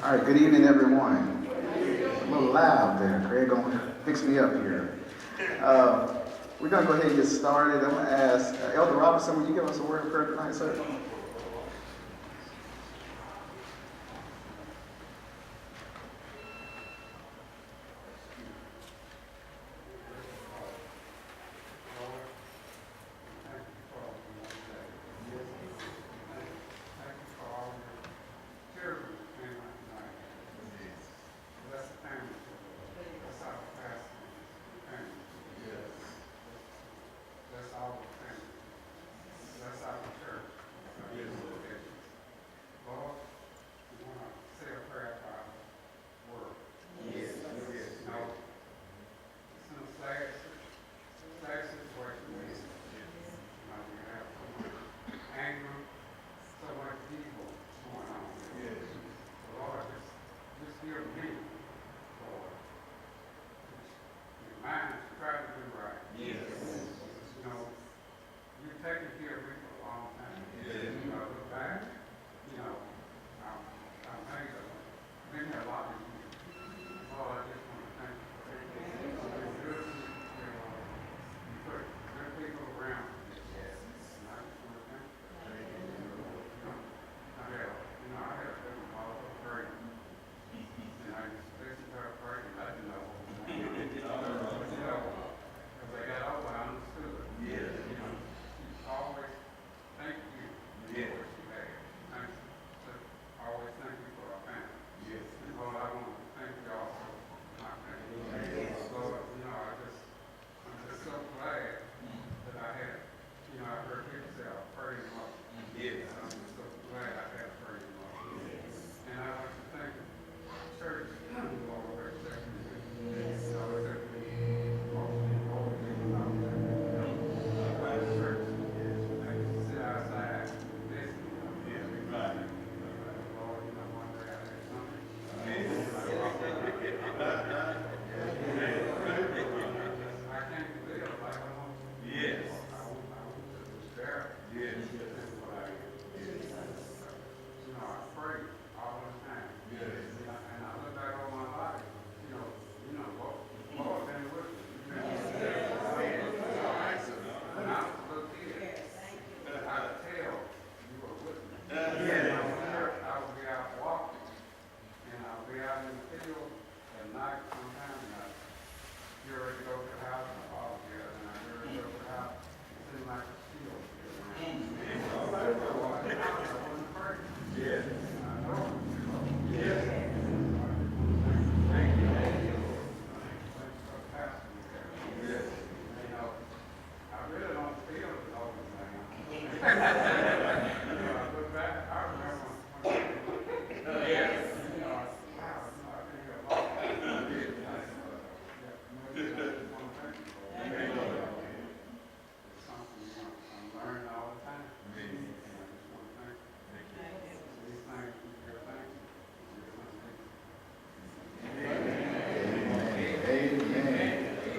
All right, good evening, everyone. A little loud there. Craig gonna fix me up here. We're gonna go ahead and get started. I'm gonna ask Elder Robinson, will you give us a word of prayer tonight, sir?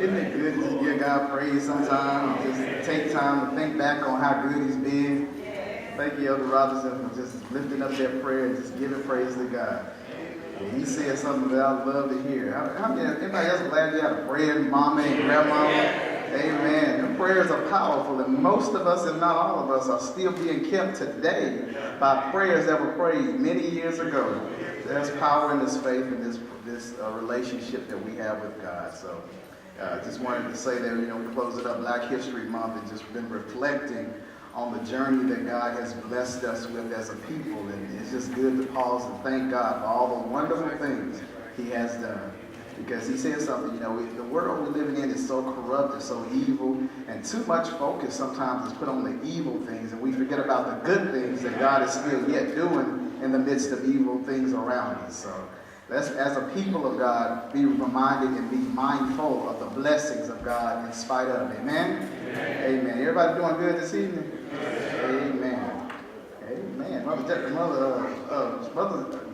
Isn't it good to just give God praise sometimes? Just take time to think back on how good He's been. Thank you, Elder Robinson, for just lifting up that prayer and just giving praise to God. And he said something that I love to hear. Anybody else glad you had a praying mama and grandma? Amen. The prayers are powerful, and most of us, if not all of us, are still being kept today by prayers that were prayed many years ago. There's power in this faith and this relationship that we have with God. So. Just wanted to say that, we close it up Black History Month and just been reflecting on the journey that God has blessed us with as a people. And it's just good to pause and thank God for all the wonderful things He has done. Because He said something, the world we're living in is so corrupt and so evil, and too much focus sometimes is put on the evil things, and we forget about the good things that God is still yet doing in the midst of evil things around us. So let's, as a people of God, be reminded and be mindful of the blessings of God in spite of. Amen? Amen. Amen. Everybody doing good this evening? Amen. Amen. Mother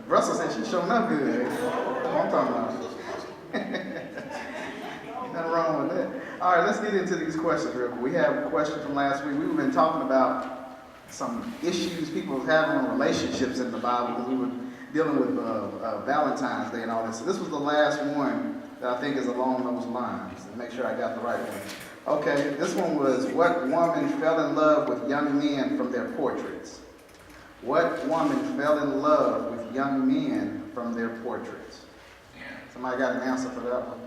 Russell said she's showing up good. That's what I'm talking about. Nothing wrong with that. All right, let's get into these questions real quick. We have a question from last week. We've been talking about some issues people have in relationships in the Bible, because we were dealing with Valentine's Day and all this. So this was the last one that I think is along those lines. Make sure I got the right one. Okay, this one was, what woman fell in love with young men from their portraits? What woman fell in love with young men from their portraits? Somebody got an answer for that one?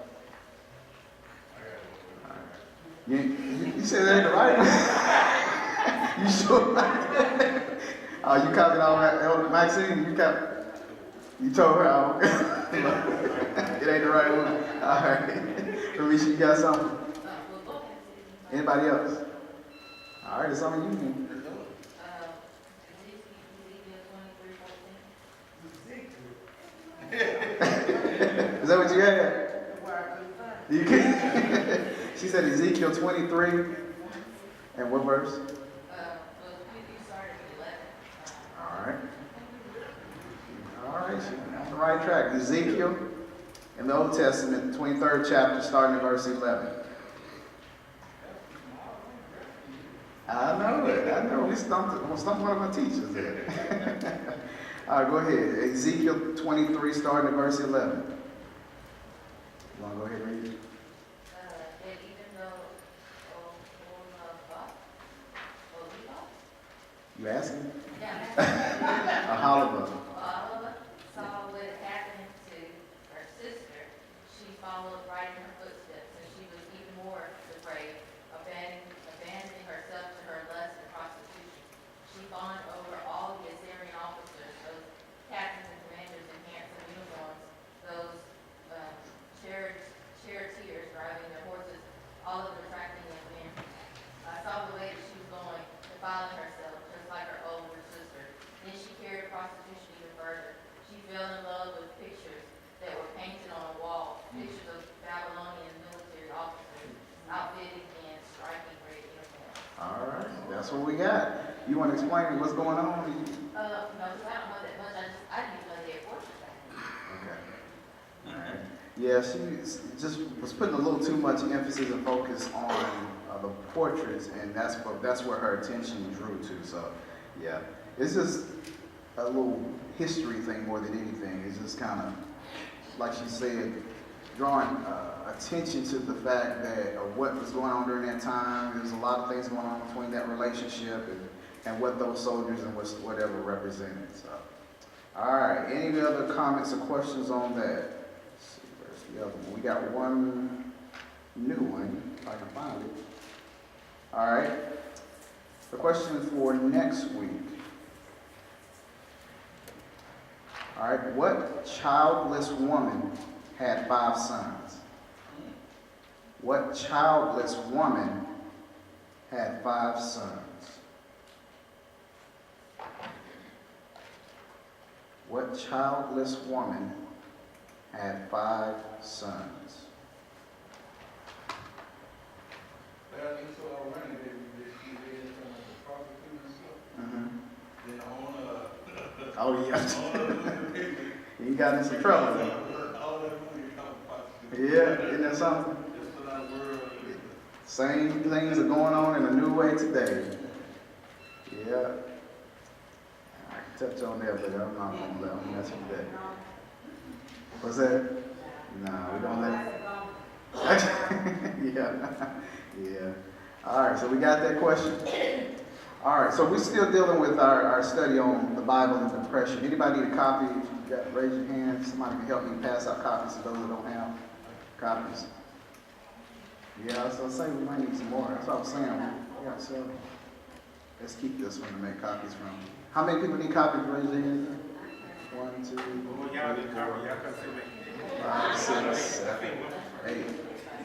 You said that ain't the right one? You sure? You copied all that, Elder Maxine? You told her, it ain't the right one. All right. Felicia, you got something? Anybody else? All right, it's on you. Is that what you had? You can. She said Ezekiel 23. And what verse? All right. All right, she's on the right track. Ezekiel in the Old Testament, 23rd chapter, starting at verse 11. I know it. I know. We stumped one of my teachers there. All right, go ahead. Ezekiel 23, starting at verse 11. You want to go ahead and read it? You asking? Yeah. A Oliver saw what had happened to her sister. She followed right in her footsteps, and she was even more afraid, abandoning herself to her lust and prostitution. She fawned over all the Assyrian officers, those captains and commanders in handsome uniforms, those charioteers driving their horses, all of them tracking young men. I saw the way that she was going, defiling herself, just like her older sister. Then she carried prostitution even further. She fell in love with pictures that were painted on a wall, pictures of Babylonian military officers outfitted in striking red uniforms. All right, that's what we got. You want to explain what's going on? No, because I don't know that much. I didn't even know they had portraits back then. Okay. All right. Yeah, she just was putting a little too much emphasis and focus on the portraits, and that's where her attention drew to. So, yeah, it's just a little history thing more than anything. It's just kind of, like she said, drawing attention to the fact that what was going on during that time. There's a lot of things going on between that relationship and what those soldiers and whatever represented. So, all right. Any other comments or questions on that? Let's see, where's the other one? We got one new one, if I can find it. All right. The question for next week. All right. What childless woman had 5 sons? What childless woman had 5 sons? What childless woman had 5 sons? Oh, yeah. You got in some trouble then. Yeah, isn't that something? Same things are going on in a new way today. Yeah. I can touch on that, but I'm not going to let them mess with that. What's that? No, we don't let Yeah. All right, so we got that question. All right, so we're still dealing with our study on the Bible and depression. Anybody need a copy? If you got, raise your hand. Somebody can help me pass out copies to those that don't have copies. Yeah, I was going to say we might need some more. That's what I was saying. We got several. Let's keep this one to make copies from. How many people need copies? Raise your hand. 1, 2, 3, 4, 5, 6, 7, 8.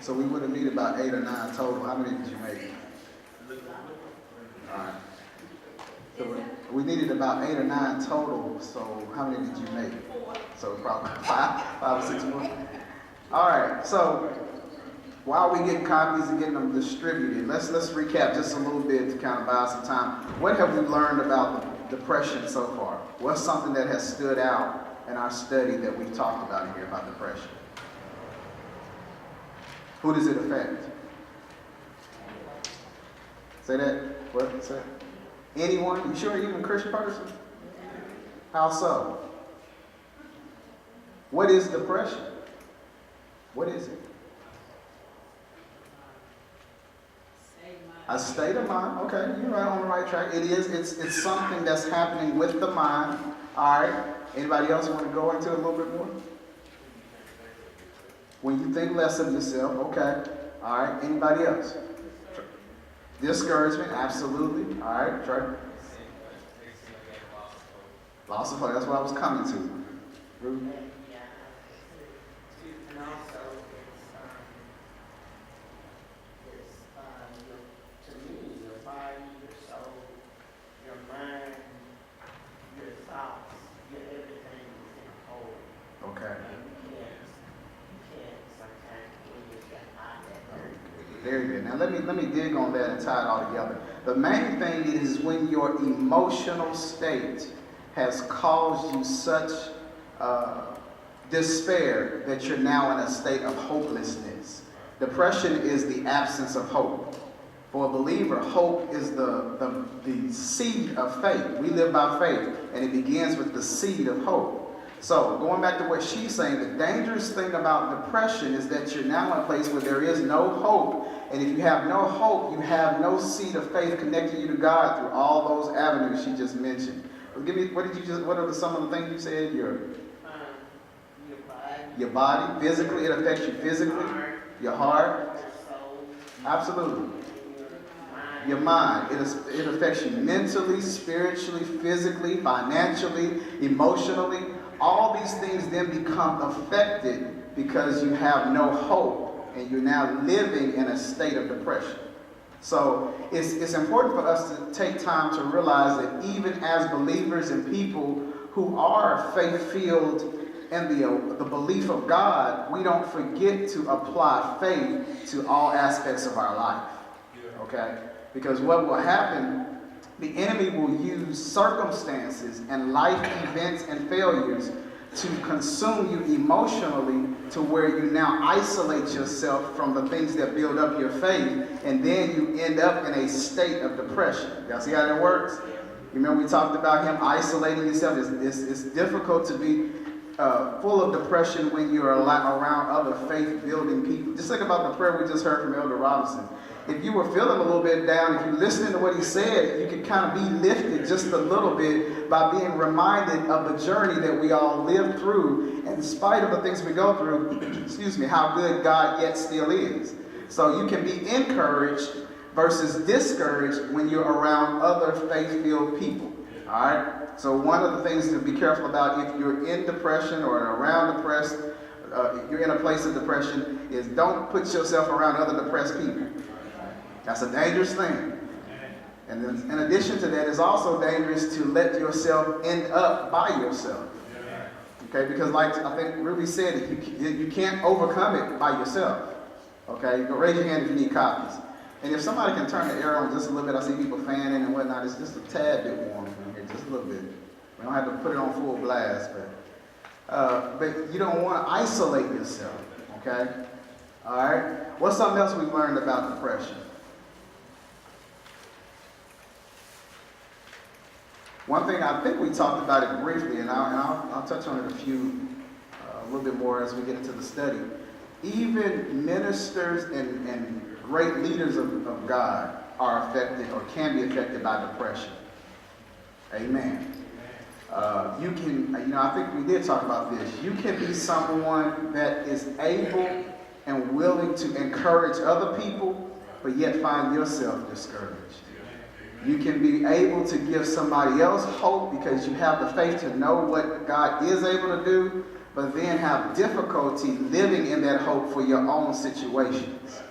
So we would have needed about 8 or 9 total. How many did you make? All right. So we needed about 8 or 9 total. So how many did you make? So probably 5 or 6 more. All right. So while we get copies and getting them distributed, let's recap just a little bit to kind of buy some time. What have we learned about depression so far? What's something that has stood out in our study that we've talked about in here about depression? Who does it affect? Say that. What? Say? Anyone? You sure? Even a Christian person? How so? What is depression? What is it? A state of mind. Okay, you're right on the right track. It is. It's something that's happening with the mind. All right. Anybody else want to go into it a little bit more? When you think less of yourself. Okay. All right. Anybody else? Discouragement. Absolutely. All right. Trey. Loss of hope. That's what I was coming to. Ruth? And also, to me, your body, your soul, your mind, your thoughts, your everything is in whole. Okay. And you can't sometimes pull yourself out of that. Very good. Now let me dig on that and tie it all together. The main thing is when your emotional state has caused you such despair that you're now in a state of hopelessness. Depression is the absence of hope. For a believer, hope is the seed of faith. We live by faith, and it begins with the seed of hope. So, going back to what she's saying, the dangerous thing about depression is that you're now in a place where there is no hope. And if you have no hope, you have no seed of faith connecting you to God through all those avenues she just mentioned. Give me, what are some of the things you said? Your body, physically, it affects you physically. Your heart, absolutely. Your mind, it affects you mentally, spiritually, physically, financially, emotionally. All these things then become affected because you have no hope and you're now living in a state of depression. So it's important for us to take time to realize that even as believers and people who are faith-filled in the belief of God, we don't forget to apply faith to all aspects of our life. Okay? Because what will happen, the enemy will use circumstances and life events and failures to consume you emotionally to where you now isolate yourself from the things that build up your faith, and then you end up in a state of depression. Y'all see how that works? You remember we talked about him isolating himself. It's difficult to be full of depression when you're around other faith-building people. Just think about the prayer we just heard from Elder Robinson. If you were feeling a little bit down, if you listened to what he said, you could kind of be lifted just a little bit by being reminded of the journey that we all live through, in spite of the things we go through, excuse me, how good God yet still is. So you can be encouraged versus discouraged when you're around other faith-filled people. All right? So one of the things to be careful about if you're in depression or around depressed, you're in a place of depression, is don't put yourself around other depressed people. That's a dangerous thing. And then, in addition to that, it's also dangerous to let yourself end up by yourself. Okay, because like I think Ruby said, you can't overcome it by yourself. Okay, you can raise your hand if you need copies. And if somebody can turn the air on just a little bit, I see people fanning and whatnot, it's just a tad bit warm from here, just a little bit. We don't have to put it on full blast, but you don't want to isolate yourself, okay? All right, what's something else we've learned about depression? One thing, I think we talked about it briefly, and I'll touch on it a little bit more as we get into the study. Even ministers and great leaders of God are affected or can be affected by depression. Amen. You can, I think we did talk about this. You can be someone that is able and willing to encourage other people, but yet find yourself discouraged. You can be able to give somebody else hope because you have the faith to know what God is able to do, but then have difficulty living in that hope for your own situations.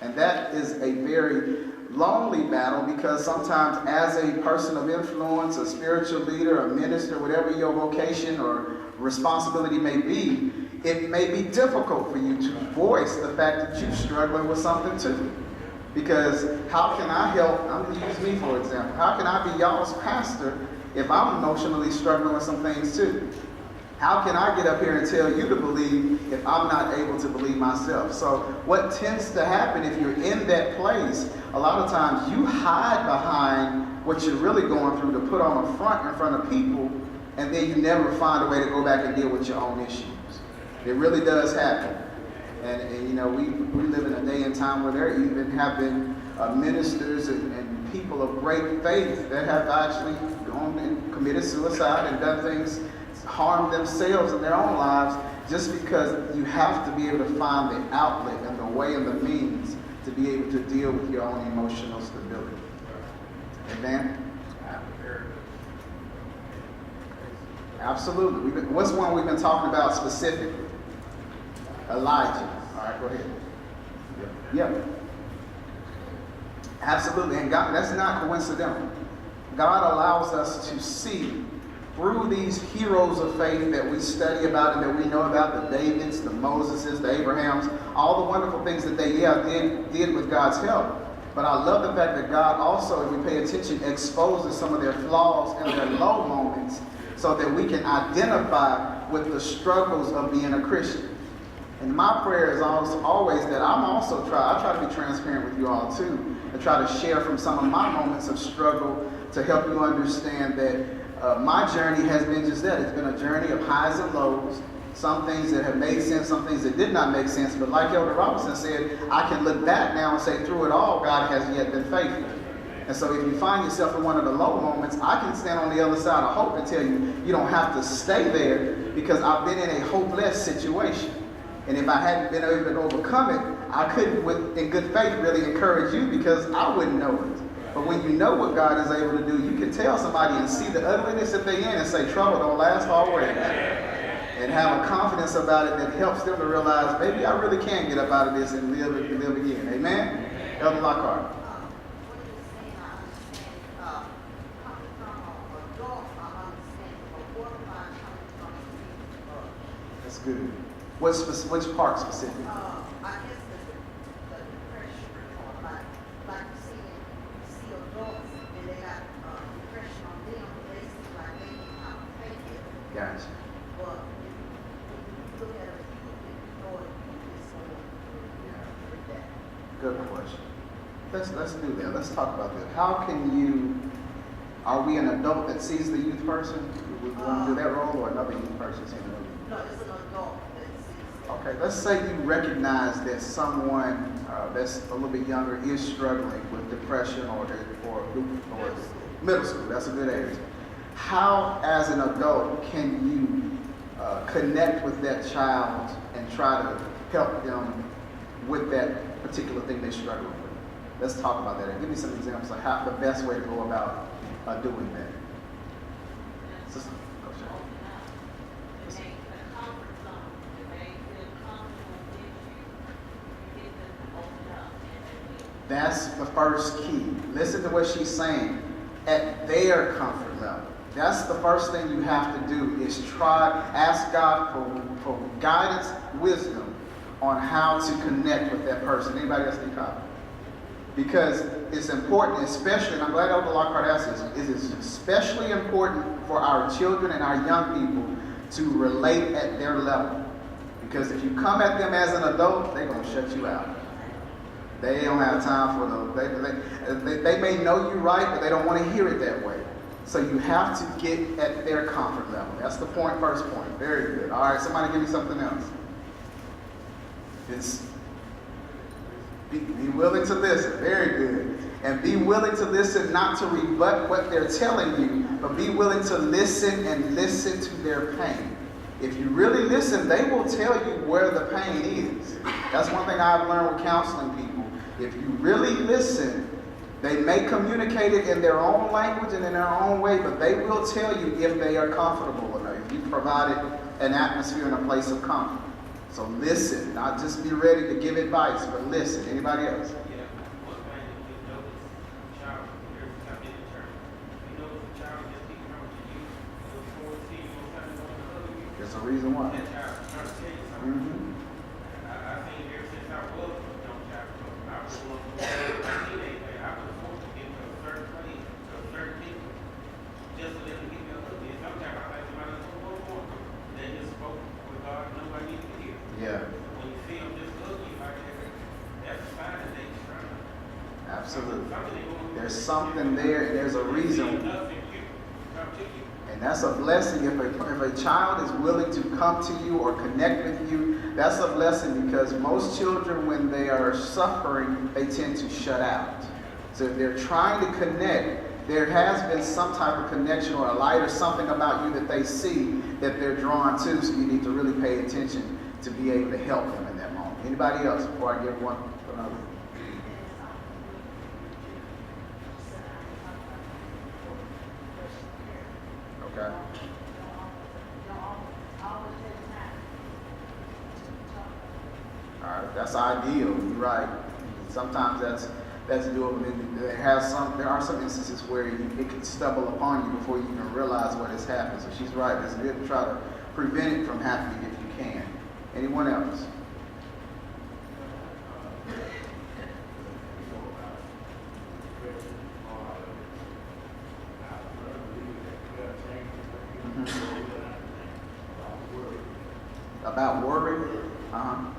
And that is a very lonely battle because sometimes as a person of influence, a spiritual leader, a minister, whatever your vocation or responsibility may be, it may be difficult for you to voice the fact that you're struggling with something too. Because how can I help? I'm going to use me for example. How can I be y'all's pastor if I'm emotionally struggling with some things too? How can I get up here and tell you to believe if I'm not able to believe myself? So what tends to happen if you're in that place, a lot of times you hide behind what you're really going through to put on a front in front of people, and then you never find a way to go back and deal with your own issues. It really does happen. And you know, we live in a day and time where there even have been ministers and people of great faith that have actually gone and committed suicide and done things, harmed themselves in their own lives, just because you have to be able to find the outlet and the way and the means to be able to deal with your own emotional stability. Amen? Absolutely. What's one we've been talking about specifically? Elijah. All right, go ahead. Yep. Absolutely. And God, that's not coincidental. God allows us to see through these heroes of faith that we study about and that we know about, the Davids, the Moseses, the Abrahams, all the wonderful things that they did with God's help. But I love the fact that God also, if we pay attention, exposes some of their flaws and their low moments so that we can identify with the struggles of being a Christian. And my prayer is always that I try to be transparent with you all too, and try to share from some of my moments of struggle to help you understand that my journey has been just that. It's been a journey of highs and lows, some things that have made sense, some things that did not make sense. But like Elder Robinson said, I can look back now and say through it all, God has yet been faithful. And so if you find yourself in one of the low moments, I can stand on the other side of hope and tell you, you don't have to stay there, because I've been in a hopeless situation. And if I hadn't been able to overcome it, I couldn't, in good faith, really encourage you, because I wouldn't know it. But when you know what God is able to do, you can tell somebody and see the ugliness that they're in and say, trouble don't last always. And have a confidence about it that helps them to realize, maybe I really can get up out of this and live again. Amen? Elder Lockhart. That's good. Which part specifically? I guess the depression part, like you see adults and they got depression on them, they seem like they can kind of take it. Gotcha. But if you look at a youth, you know it's with that. Good question. Let's do that. Let's talk about that. How can you? Are we an adult that sees the youth person? We want to do that role, or another youth person seeing the youth? No, it's an adult that sees. Okay, let's say you recognize that someone that's a little bit younger is struggling with depression or middle school. That's a good age. How, as an adult, can you connect with that child and try to help them with that particular thing they're struggling with? Let's talk about that and give me some examples of how the best way to go about doing that. Sister, go ahead. That's the first key. Listen to what she's saying. At their comfort level. That's the first thing you have to do, is ask God for guidance, wisdom on how to connect with that person. Anybody else need comment? Because it's important, especially, and I'm glad Elder Lockhart asked this, it's especially important for our children and our young people to relate at their level. Because if you come at them as an adult, they're going to shut you out. They don't have time for them. They may know you right, but they don't want to hear it that way. So you have to get at their comfort level. That's the point, first point. Very good. All right, somebody give me something else. It's be willing to listen. Very good. And be willing to listen, not to rebut what they're telling you, but be willing to listen and listen to their pain. If you really listen, they will tell you where the pain is. That's one thing I've learned with counseling people. If you really listen, they may communicate it in their own language and in their own way, but they will tell you if they are comfortable enough, if you provided an atmosphere and a place of comfort. So listen, not just be ready to give advice, but listen. Anybody else? Yeah, one thing that we notice, child, every time in the church, we notice the child just keep coming to you, look forward to you, on Sunday morning, another week. There's a reason why. That child trying to tell you something. Mm-hmm. I think ever since I was a young child, I was one of my teenager, I was forced to get to a certain place, to a certain people, just to let them give me a look. And sometimes I think somebody else will go for them. They just spoke with God, nobody needs to hear. Yeah, When you see them just look, you like, that's a sign that they're trying. absolutely. Something they gonna do. There's something there, and there's a reason. Nothing, you come to you. And that's a blessing. If a child is willing to come to you or connect with you, that's a blessing, because most children, when they are suffering, they tend to shut out. So if they're trying to connect, there has been some type of connection or a light or something about you that they see that they're drawn to, so you need to really pay attention to be able to help them in that moment. Anybody else before I give one another? Okay. All right, that's ideal. You're right. Sometimes that's doable. There are some instances where it can stumble upon you before you even realize what has happened. So she's right. It's good to try to prevent it from happening if you can. Anyone else? About worry? Uh-huh.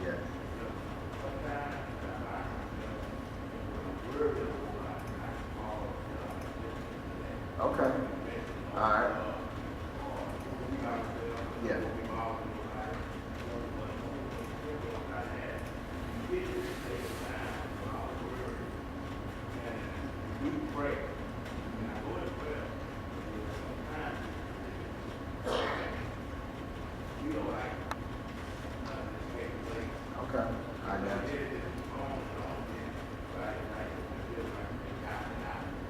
Yeah. Okay. All right. Yeah. Okay. I got you.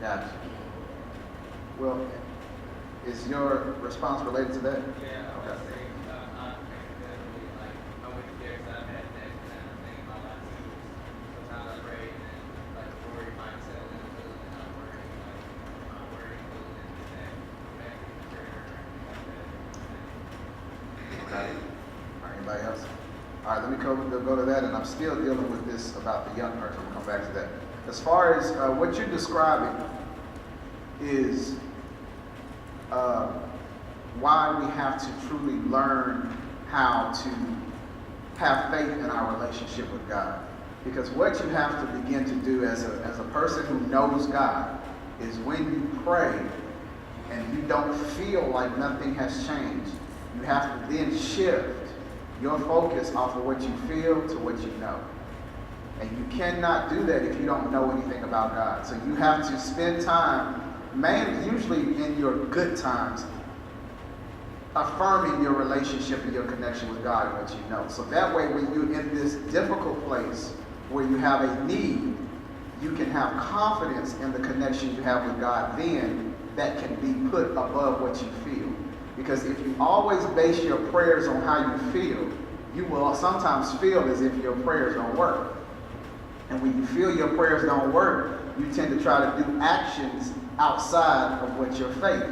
Gotcha. Well, is your response related to that? Yeah, I Okay. would say, I'm definitely like, I went there because I've had that kind of thing in my life too. Sometimes I pray and then like worry might settle into it, and I'm worried, like, I'm worried, and that back in prayer and like that. Okay. All right, anybody else? All right, let me go to that, and I'm still dealing with this about the young person. We'll come back to that. As far as what you're describing is why we have to truly learn how to have faith in our relationship with God. Because what you have to begin to do as a person who knows God is when you pray and you don't feel like nothing has changed, you have to then shift your focus off of what you feel to what you know. And you cannot do that if you don't know anything about God. So you have to spend time, usually in your good times, affirming your relationship and your connection with God and what you know. So that way, when you're in this difficult place where you have a need, you can have confidence in the connection you have with God. Then that can be put above what you feel. Because if you always base your prayers on how you feel, you will sometimes feel as if your prayers don't work. And when you feel your prayers don't work, you tend to try to do actions outside of what your faith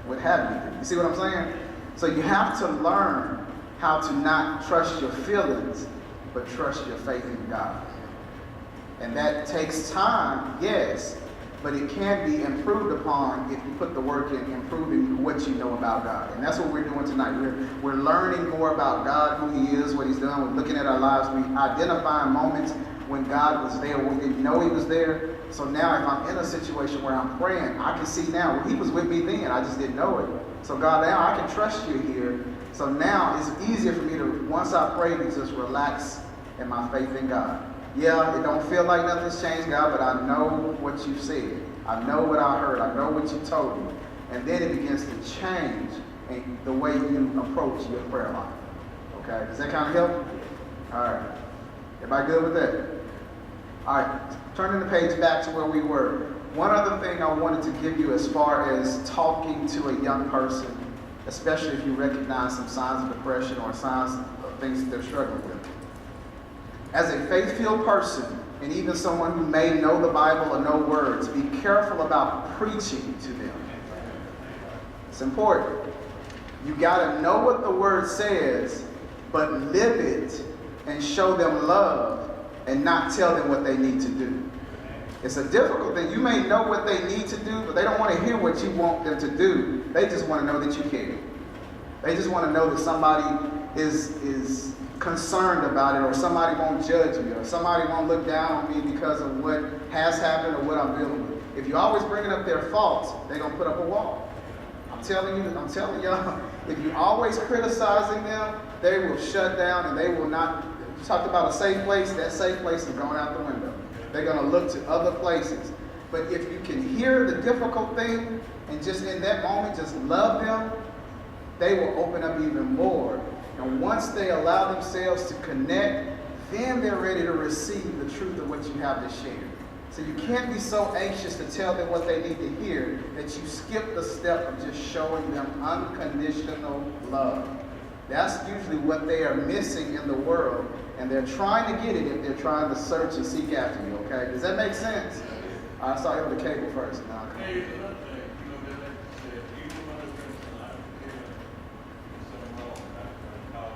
would have you do. You see what I'm saying? So you have to learn how to not trust your feelings, but trust your faith in God. And that takes time, yes, but it can be improved upon if you put the work in improving what you know about God. And that's what we're doing tonight. We're learning more about God, who He is, what He's done. We're looking at our lives. We're identifying moments when God was there, when we didn't know He was there. So now if I'm in a situation where I'm praying, I can see now, well, He was with me then, I just didn't know it. So God, now I can trust you here. So now it's easier for me to, once I pray, to just relax in my faith in God. Yeah, it don't feel like nothing's changed, God, but I know what you've said. I know what I heard. I know what you told me. And then it begins to change in the way you approach your prayer life. Okay, does that kind of help? All right. Everybody good with that? All right, turning the page back to where we were. One other thing I wanted to give you as far as talking to a young person, especially if you recognize some signs of depression or signs of things that they're struggling with. As a faith-filled person, and even someone who may know the Bible or know words, be careful about preaching to them. It's important. You got to know what the word says, but live it and show them love and not tell them what they need to do. It's a difficult thing. You may know what they need to do, but they don't want to hear what you want them to do. They just want to know that you care. They just want to know that somebody is concerned about it, or somebody won't judge me, or somebody won't look down on me because of what has happened or what I'm dealing with. If you're always bringing up their faults, they're going to put up a wall. I'm telling y'all, if you're always criticizing them, they will shut down and they will not. You talked about a safe place, that safe place is going out the window. They're going to look to other places. But if you can hear the difficult thing and just in that moment just love them, they will open up even more. And once they allow themselves to connect, then they're ready to receive the truth of what you have to share. So you can't be so anxious to tell them what they need to hear that you skip the step of just showing them unconditional love. That's usually what they are missing in the world, and they're trying to get it if they're trying to search and seek after you, okay? Does that make sense? I saw you on the cable first. Now, Hey, here's another thing, you know, that like you said, even when I was in life, there's something wrong, not about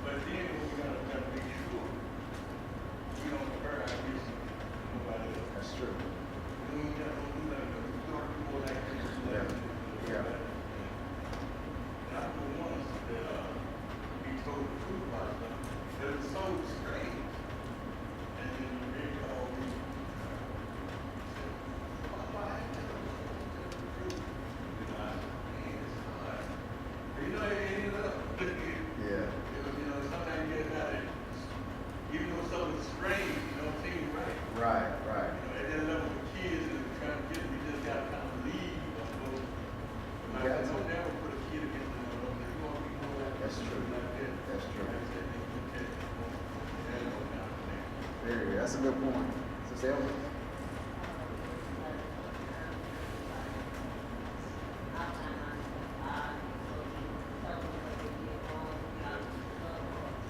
but then we gotta make sure we don't hurt our business to nobody else. that's true. We don't do that, we start people like this. Yeah. Not the ones that be told the truth about stuff, that are so strange. And then you read all these. Why? You know, it ended up. Yeah. You know, sometimes you get out of even though something's strange, you don't seem right. Right, right. You know, at that level with kids and trying to get them, you just got to kind of leave. Like, got to. don't never put a kid against another. You want to be more like That's true. like that. That's true. That's it. Very good. That's a good point. Sister Elvis?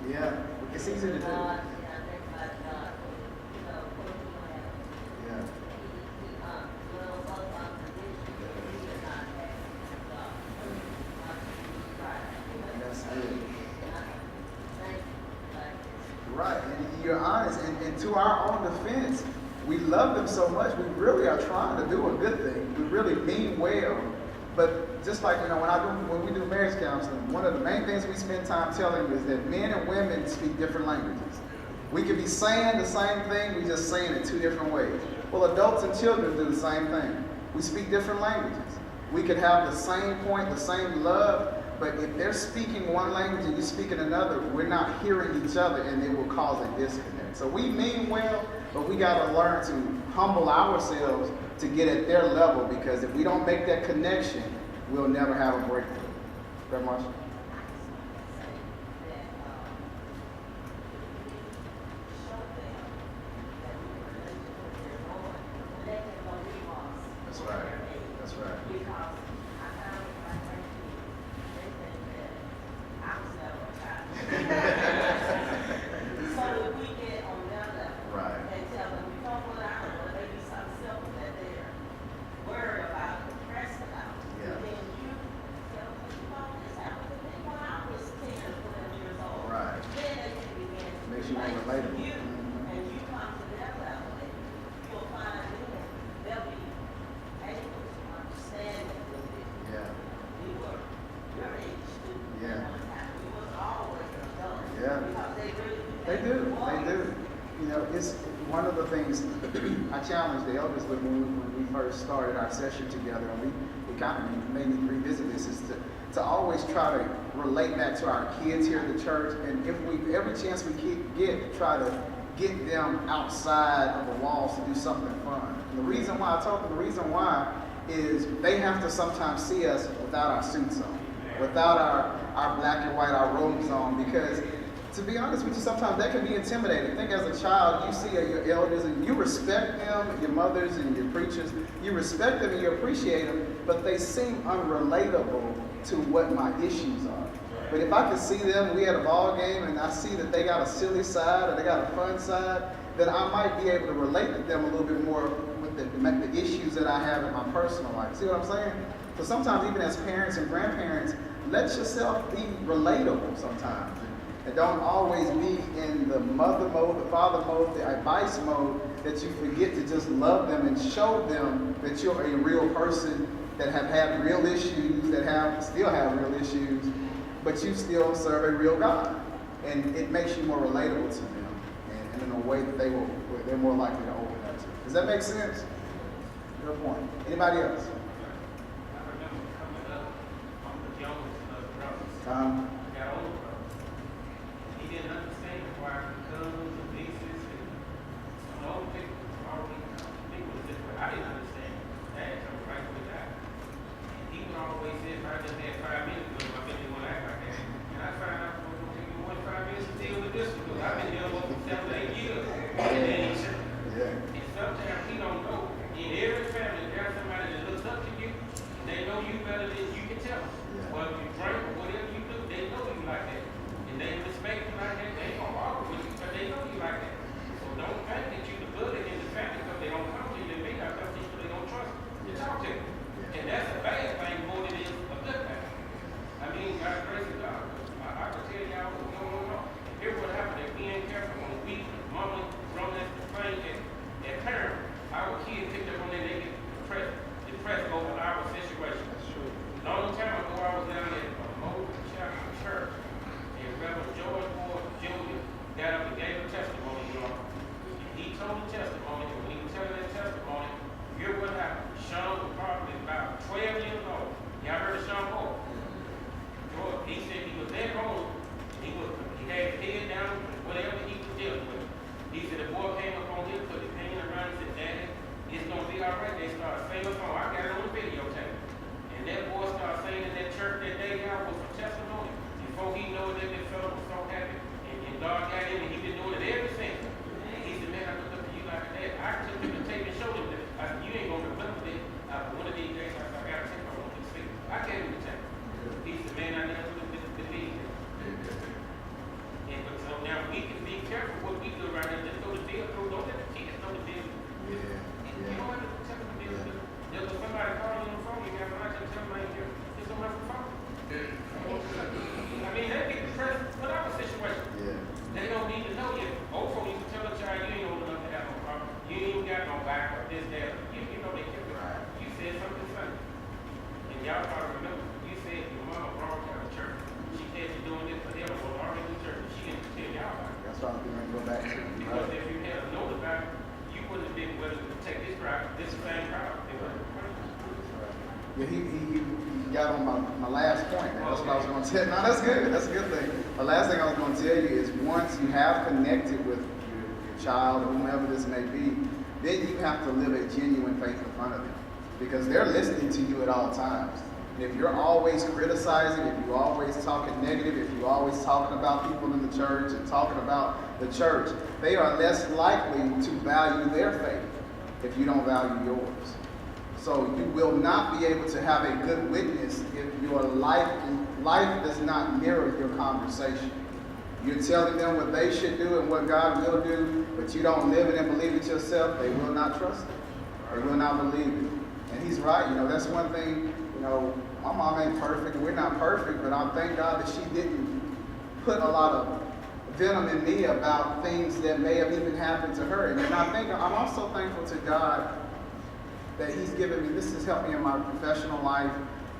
Yeah, it's easy to do. Yeah. That's good. Right, and you're honest, and to our own defense, we love them so much, we really are trying to do a good thing. We really mean well. But just like, you know, when we do marriage counseling, one of the main things we spend time telling is that men and women speak different languages. We could be saying the same thing, we just saying it two different ways. Well, adults and children do the same thing. We speak different languages. We could have the same point, the same love, but if they're speaking one language and you speak in another, we're not hearing each other and it will cause a disconnect. So we mean well, but we got to learn to humble ourselves to get at their level, because if we don't make that connection, we'll never have a breakthrough. Greg Marshall? That's right. That's right. So if we get on their level. Right. And tell them, we don't put out, or maybe something simple that they're worried about, depressed about. Yeah. And then you tell them, you know, this happened to me when I was 10 or 12 years old. Right. Then they can begin to Makes you more relate to relatable. you, Mhm. and you come to their level, and you'll find then they'll be able to understand it a little bit. Yeah. We were your age too. Yeah. We was always adults. Yeah. Because they really They do. They do. You know, it's one of the things I challenged the elders with when we first started our session together, and we kind of made me revisit this, is to always try to relate back to our kids here at the church, and if we every chance we get, try to get them outside of the walls to do something fun. And the reason why I told them, the reason why is they have to sometimes see us without our suits on, without our black and white, our robes on, because to be honest with you, sometimes that can be intimidating. I think as a child, you see your elders and you respect them, your mothers and your preachers, you respect them and you appreciate them, but they seem unrelatable to what my issues are. But if I can see them, we had a ball game, and I see that they got a silly side or they got a fun side, then I might be able to relate to them a little bit more with the issues that I have in my personal life. See what I'm saying? So sometimes even as parents and grandparents, let yourself be relatable sometimes. And don't always be in the mother mode, the father mode, the advice mode, that you forget to just love them and show them that you're a real person that have had real issues, that still have real issues, but you still serve a real God. And it makes you more relatable to them, and in a way that they're more likely to open up to. Does that make sense? Good point. Anybody else? I remember coming up, I'm the youngest of the brothers. Um, I got older brothers. He didn't understand why cousins and nieces and some old people already people was this way. I didn't understand. Dad told me right with that. And he would always say, if I just had 5 minutes with him, I think they would act like that. And I found out it was going to take me more than 5 minutes to deal with this because I've been dealing with him 7 to 8 years. And then he said, yeah. and sometimes he don't know. In every family, there's somebody that looks up to you. And they know you better than you can tell them. Yeah. Well, if you drink or whatever you do, they know you like that. And they respect you like that. They ain't gonna argue with you, but they know you like that. So don't think that you the bully in the family because they don't come to you. They may not come to you because they don't trust you. Talk to them. And that's a bad thing more than it is a good thing. I mean, by the grace of God, I can tell y'all what's going on. Here's what happened. If we ain't careful, when we mama run that plane at parent, our kids picked up on their naked depressed over our situation. That's true. Long time ago, I was down at a Mobile Chapel Church, and Reverend George Moore Jr. got up and gave a testimony, y'all. And he told the testimony, and when he was telling that testimony, here's what happened. Sean was probably about 12 years old. Y'all heard of Sean Moore? George, he said he was at home, and he had his head down, whatever he was dealing with. He said the boy came up on him, put his hand around, and said, Daddy, it's gonna be all right. They started singing a song. I got it on the videotape. And that boy started singing in that church that day, y'all, was a testimony. Before he knew it, that fellow was so happy. And God got him, and he been doing it ever since. And he said, man, I looked up to you like that. I took him to tape and showed him that. I said, you ain't gonna remember this. One of these days, I said, I got a tape, I want you to see. I gave him the tape. He said, man, I never would have believed it. And but so now we can be careful what we do right now. Just go to deal through. Don't let the kids know the deal. Yeah. You don't have to tell them the deal. There was somebody calling on the phone. You got to tell them right here. Just don't have the phone. I mean, they get depressed. Whatever situation. Yeah. They don't need to know yet. Old folks used to tell a child, you ain't old enough to have no problem. You ain't even got no back or this, that. You know they kept it right. You said something funny. And y'all probably remember, you said your mama brought you out of church. She said you're doing this for them or already in church. She didn't tell y'all about it. That's why I'm going to go back to. Because if you had known about it, you wouldn't have been willing to take this route, this same route. They wouldn't have prayed. Yeah, he got on my last point. Man. That's what I was going to tell. No, that's good. That's a good thing. The last thing I was going to tell you is once you have connected with your child or whomever this may be, then you have to live a genuine faith in front of them because they're listening to you at all times. And if you're always criticizing, if you're always talking negative, if you're always talking about people in the church and talking about the church, they are less likely to value their faith if you don't value yours. So you will not be able to have a good witness if your life does not mirror your conversation. You're telling them what they should do and what God will do, but you don't live it and believe it yourself, they will not trust it. They will not believe it. And he's right. That's one thing, my mom ain't perfect. We're not perfect, but I thank God that she didn't put a lot of venom in me about things that may have even happened to her. And I'm also thankful to God that he's given me, this has helped me in my professional life,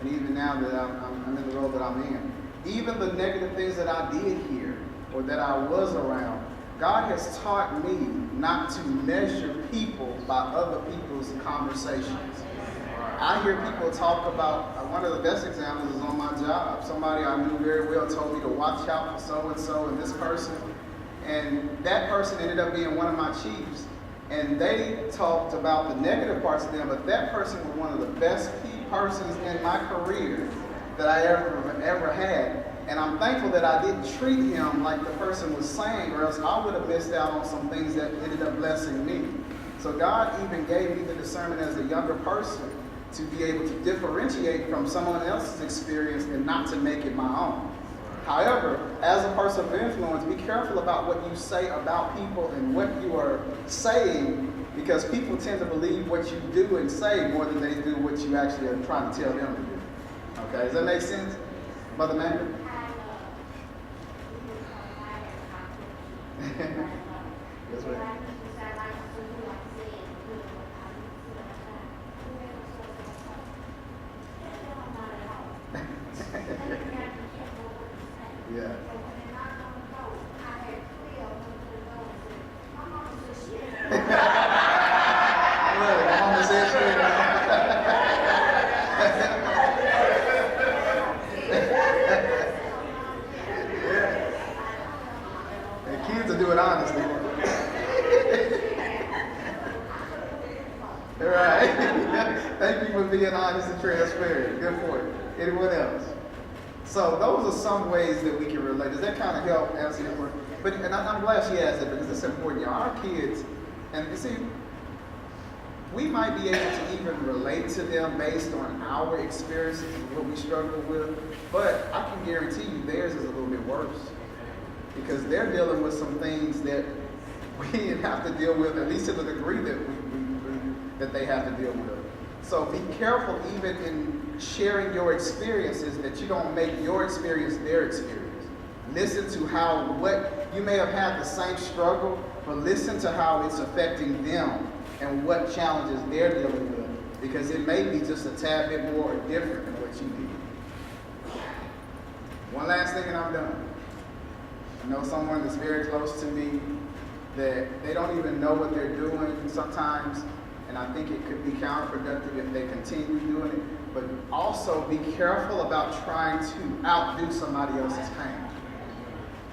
and even now that I'm in the role that I'm in. Even the negative things that I did hear, or that I was around, God has taught me not to measure people by other people's conversations. I hear people talk about, one of the best examples is on my job. Somebody I knew very well told me to watch out for so-and-so and this person. And that person ended up being one of my chiefs. And they talked about the negative parts of them, but that person was one of the best key persons in my career that I ever had. And I'm thankful that I didn't treat him like the person was saying, or else I would have missed out on some things that ended up blessing me. So God even gave me the discernment as a younger person to be able to differentiate from someone else's experience and not to make it my own. However, as a person of influence, be careful about what you say about people and what you are saying, because people tend to believe what you do and say more than they do what you actually are trying to tell them to do. Okay, does that make sense? Mother Amanda? That's right. Right. Thank you for being honest and transparent. Good point. Anyone else? So those are some ways that we can relate. Does that kind of help answer your question? But and I'm glad she asked it because it's important. Y'all, our kids, and you see, we might be able to even relate to them based on our experiences and what we struggle with, but I can guarantee you theirs is a little bit worse because they're dealing with some things that we didn't have to deal with, at least to the degree that that they have to deal with. So be careful even in sharing your experiences that you don't make your experience their experience. Listen to what you may have had the same struggle, but listen to how it's affecting them and what challenges they're dealing with, because it may be just a tad bit more different than what you did. One last thing and I'm done. I know someone that's very close to me that they don't even know what they're doing sometimes, and I think it could be counterproductive if they continue doing it, but also be careful about trying to outdo somebody else's pain.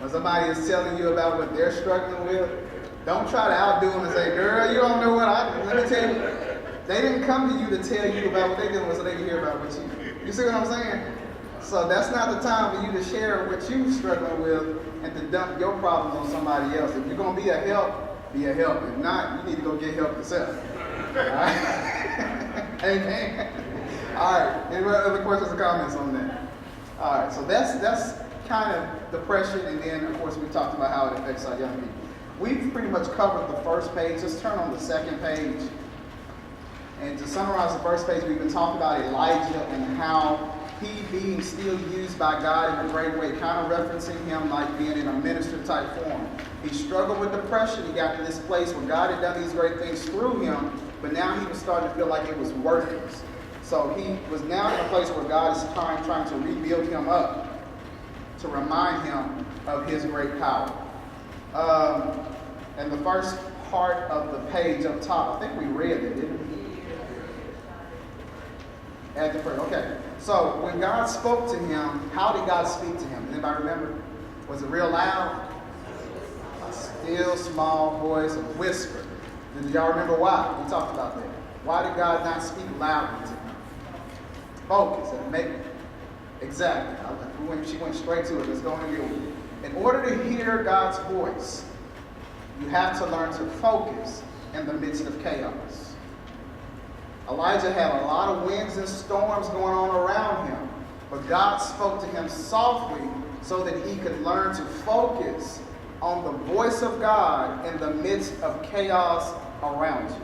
When somebody is telling you about what they're struggling with, don't try to outdo them and say, girl, you don't know let me tell you. They didn't come to you to tell you about what they're dealing with so they can hear about what you see what I'm saying? So that's not the time for you to share what you're struggling with and to dump your problems on somebody else. If you're going to be a help, be a help. If not, you need to go get help yourself. All right? Amen. All right. Any other questions or comments on that? All right. So that's kind of depression, and then, of course, we talked about how it affects our young people. We've pretty much covered the first page. Just turn on the second page. And to summarize the first page, we've been talking about Elijah and how he being still used by God in a great way, kind of referencing him like being in a minister type form. He struggled with depression. He got to this place where God had done these great things through him, but now he was starting to feel like it was worthless. So he was now in a place where God is trying to rebuild him up to remind him of his great power. And the first part of the page up top, I think we read it, didn't we? At the first, okay. So when God spoke to him, how did God speak to him? Anybody remember? Was it real loud? A still small voice, a whisper. Did y'all remember why? We talked about that. Why did God not speak loudly to him? Focus and make it. Exactly. She went straight to it. Let's go and deal with it. In order to hear God's voice, you have to learn to focus in the midst of chaos. Elijah had a lot of winds and storms going on around him, but God spoke to him softly so that he could learn to focus on the voice of God in the midst of chaos around you.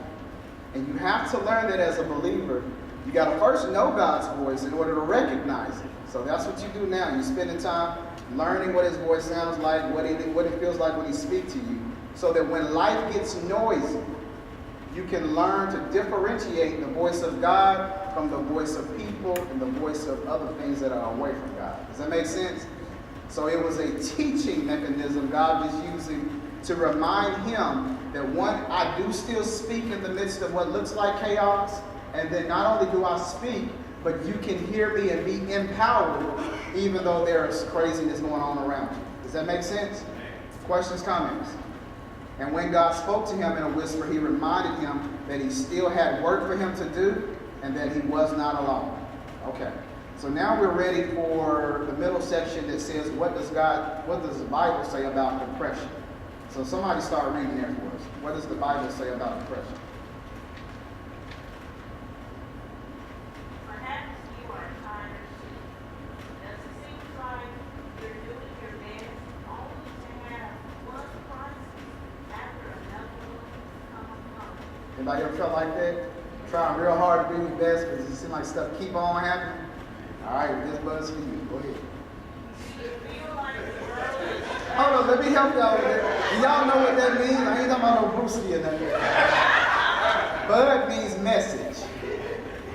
And you have to learn that as a believer. You got to first know God's voice in order to recognize it. So that's what you do now. You're spending time learning what his voice sounds like, what it feels like when he speaks to you, so that when life gets noisy, you can learn to differentiate the voice of God from the voice of people and the voice of other things that are away from God. Does that make sense? So it was a teaching mechanism God was using to remind him that one, I do still speak in the midst of what looks like chaos, and then not only do I speak, but you can hear me and be empowered even though there is craziness going on around you. Does that make sense? Questions, comments? And when God spoke to him in a whisper, he reminded him that he still had work for him to do and that he was not alone. Okay. So now we're ready for the middle section that says, what does the Bible say about depression? So somebody start reading there for us. What does the Bible say about depression? Perhaps you are tired too. Does it seem like you're doing your best only to have one crisis after another come upon you? Anybody ever felt like that? Trying real hard to do your best because it seems like stuff keep on happening? All right, this buzz for you. Go ahead. Do you feel like the world is Hold on, let me help y'all with that. Do y'all know what that means? I ain't talking about no Bruce Lee or nothing. Bud means message.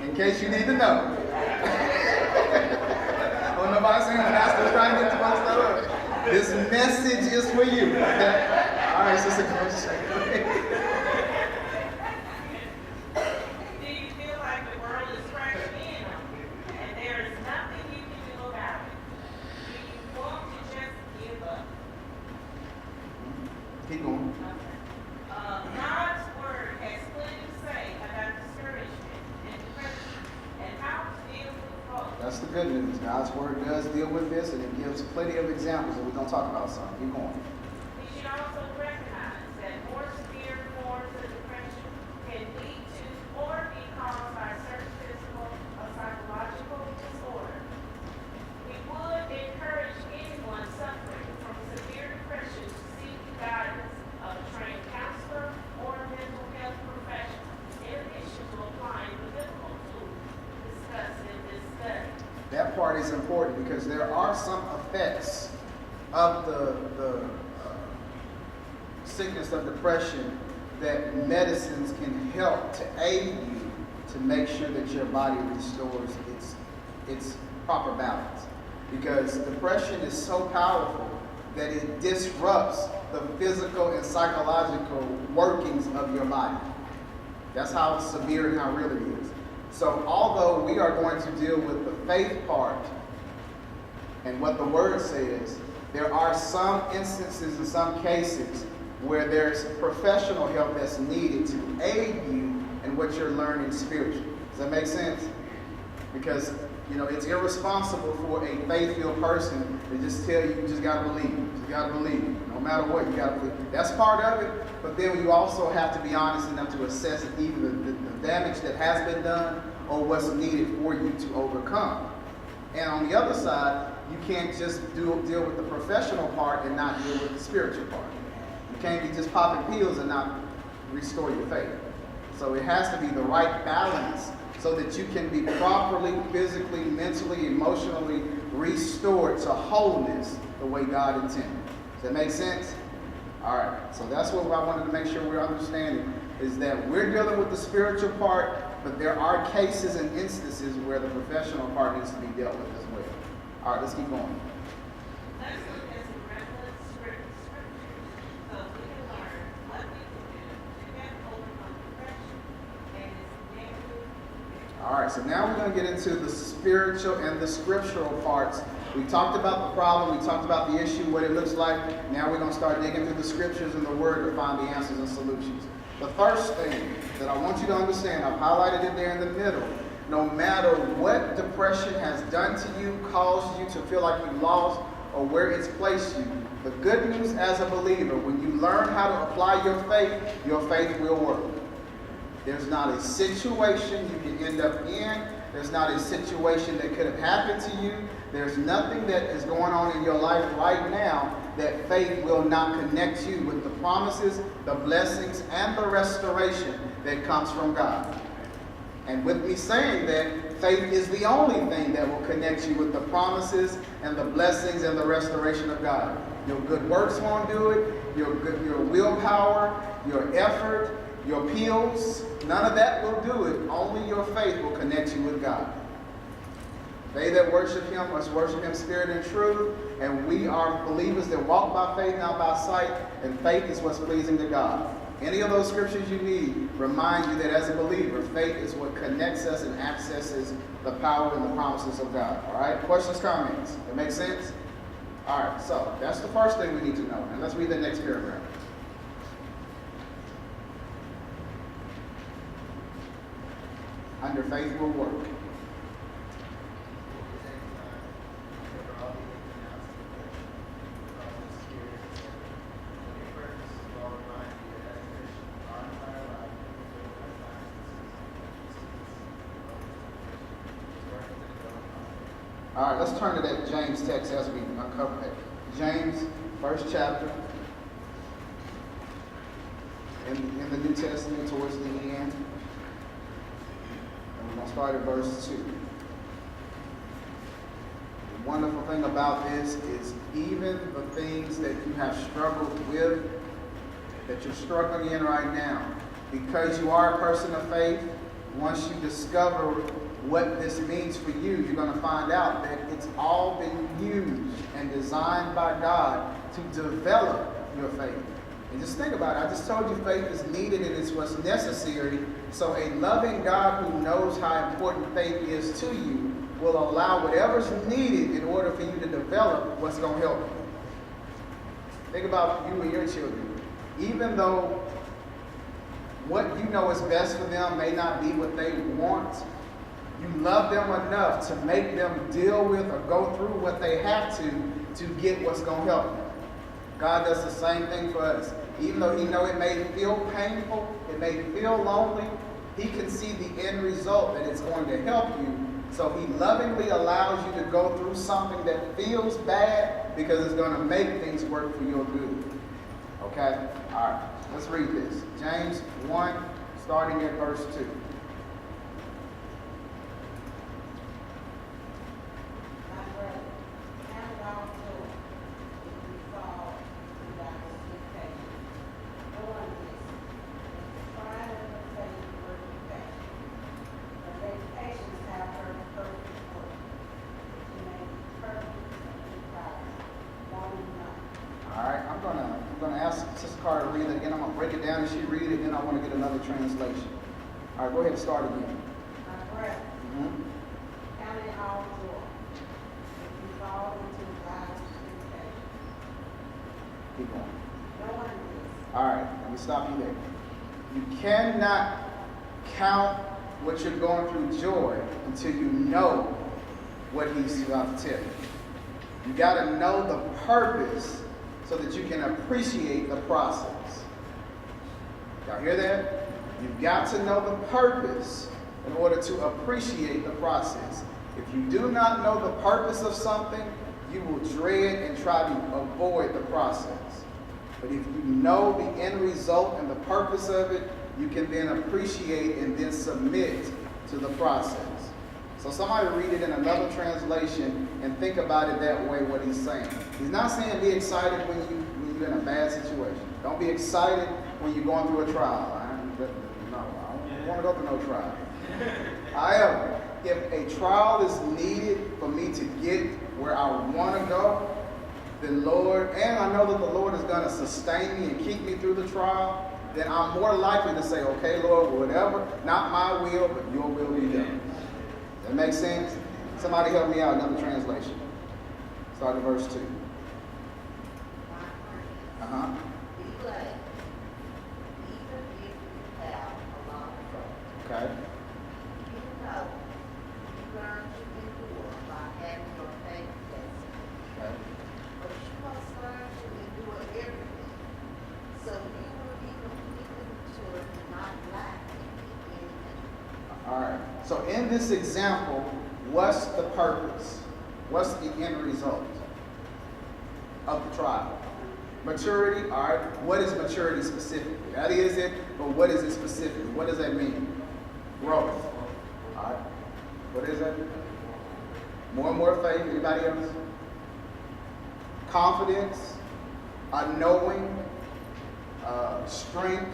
In case you need to know. Oh, nobody saying Pastor trying to get to my stuff. This message is for you. Okay? All right, Sister Coach. Do you feel like the world is crashing in on you and there is nothing you can do about it? Do you want to just give up? Keep going. God's word has plenty to say about the That's the good news. God's word does deal with this, and it gives plenty of examples, and we're going to talk about some. Keep going. We should also recognize that more severe forms of depression can lead to or be caused by certain physical or psychological disorder. We would encourage anyone suffering from severe depression to seek the guidance of a trained counselor or mental health professional, in addition to applying the biblical tools discussed in this study. That part is important because there are some effects of the sickness of depression that medicines can help to aid you to make sure that your body restores its proper balance. Because depression is so powerful that it disrupts the physical and psychological workings of your body. That's how severe and how real it is. So although we are going to deal with the faith part and what the word says, there are some instances and some cases where there's professional help that's needed to aid you in what you're learning spiritually. Does that make sense? Because, it's irresponsible for a faith-filled person to just tell you just got to believe. You just got to believe. No matter what, you got to believe. That's part of it, but then you also have to be honest enough to assess either the damage that has been done or what's needed for you to overcome. And on the other side, you can't just deal with the professional part and not deal with the spiritual part. You can't be just popping pills and not restore your faith. So it has to be the right balance so that you can be properly, physically, mentally, emotionally restored to wholeness the way God intended. Does that make sense? All right. So that's what I wanted to make sure we're understanding, is that we're dealing with the spiritual part, but there are cases and instances where the professional part needs to be dealt with as well. All right, let's keep going. Let's look at some relevant scriptures so we can learn what we can do to help overcome depression and its negative effects. All right, so now we're going to get into the spiritual and the scriptural parts. We talked about the problem, we talked about the issue, what it looks like. Now we're going to start digging through the scriptures and the word to find the answers and solutions. The first thing that I want you to understand, I've highlighted it there in the middle. No matter what depression has done to you, caused you to feel like you lost, or where it's placed you, the good news as a believer, when you learn how to apply your faith will work. There's not a situation you can end up in. There's not a situation that could have happened to you. There's nothing that is going on in your life right now that faith will not connect you with the promises, the blessings, and the restoration that comes from God. And with me saying that, faith is the only thing that will connect you with the promises and the blessings and the restoration of God. Your good works won't do it. Your willpower, your effort, your pills, none of that will do it. Only your faith will connect you with God. They that worship him must worship him in spirit and truth. And we are believers that walk by faith, not by sight. And faith is what's pleasing to God. Any of those scriptures you need remind you that as a believer, faith is what connects us and accesses the power and the promises of God. All right? Questions, comments? That make sense? All right. So that's the first thing we need to know. And let's read the next paragraph. Under faith will work. All right, let's turn to that James text as we uncover it. James, first chapter, in the New Testament towards the end. And we're going to start at verse 2. The wonderful thing about this is even the things that you have struggled with, that you're struggling in right now, because you are a person of faith, once you discover what this means for you, you're going to find out that it's all been used and designed by God to develop your faith. And just think about it. I just told you faith is needed and it's what's necessary. So a loving God who knows how important faith is to you will allow whatever's needed in order for you to develop what's going to help you. Think about you and your children. Even though what you know is best for them may not be what they want, You love them enough to make them deal with or go through what they have to get what's going to help them. God does the same thing for us. Even though He knows it may feel painful, it may feel lonely, He can see the end result that it's going to help you. So He lovingly allows you to go through something that feels bad because it's going to make things work for your good. Okay? All right. Let's read this. James 1, starting at verse 2. My brother, count it all joy if we fall into diverse temptation, knowing this, that the trial of your faith worketh patience. But let patience have her perfect work, that you may be perfect and entire, wanting nothing. All right. I'm gonna ask Sister Carter to read it again. I'm gonna break it down as she read it, then I want to get another translation. All right. Go ahead and start again. My brother, count it all joy if you fall into diverse temptation, Keep going. knowing this. All right, let me stop you there. You cannot count what you're going through joy until you know what He's about to tell you. You got to know the purpose so that you can appreciate the process. Y'all hear that? You've got to know the purpose in order to appreciate the process. If you do not know the purpose of something, you will dread and try to avoid the process. But if you know the end result and the purpose of it, you can then appreciate and then submit to the process. So somebody read it in another translation and think about it that way, what he's saying. He's not saying be excited when you're in a bad situation. Don't be excited when you're going through a trial. No, I don't want to go through no trial. However, if a trial is needed for me to get where I want to go, then Lord, and I know that the Lord is going to sustain me and keep me through the trial, then I'm more likely to say, okay, Lord, whatever, not my will, but your will be done. That makes sense? Somebody help me out, another translation. Start at verse 2. Uh-huh. Be glad, even if you have a lot of trouble. Okay. You know, you learn to endure by having your faith tested. Okay. But you must learn to endure everything, so you will be completely mature and not lack anything. All right. So in this example, what's the purpose? What's the end result of the trial? Maturity. All right. What is maturity specifically? That is it, but what is it specifically? What does that mean? Growth. All right. What is that? More and more faith. Anybody else? Confidence, a knowing, strength.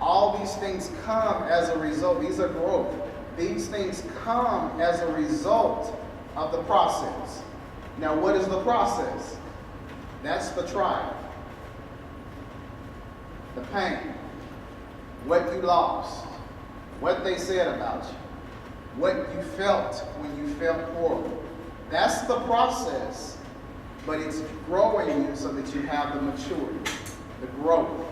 All these things come as a result. These are growth. These things come as a result of the process. Now, what is the process? That's the trial. The pain. What you lost. What they said about you. What you felt when you felt horrible. That's the process. But it's growing you so that you have the maturity, the growth,